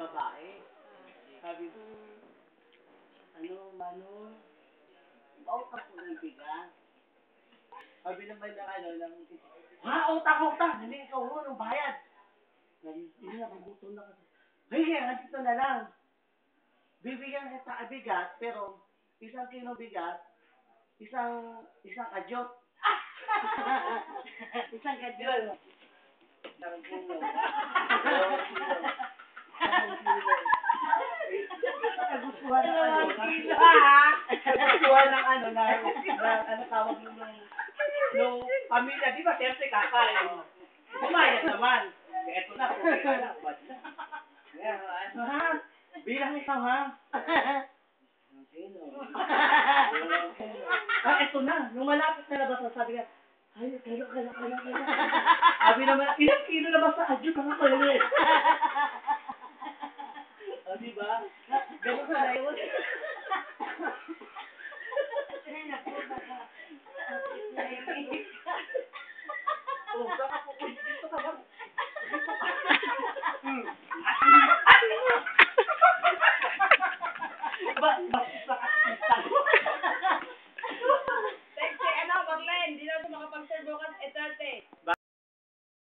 babae. Sabi, Mano, pautang ko ng bigas. Sabi naman ng utang! Hindi ikaw ng bayad. Hindi na, magutom na kasi. Hey, nandito na lang. Bibigyan kita bigas, pero 1 kilo bigas, isang kadyot. 1 kadyot. Nagustuhan ng tawag nung pamilya, di ba, siyempre kakain. Kumayag naman. Eto na, kumaya na, ha? Bilang ikaw, ha? Eto na, nung malapit na labas, sabi ka, ay, kaya. Sabi naman, ilang kilo na ba sa adyot ang ako yun eh? O, diba? Ganun ka na yun.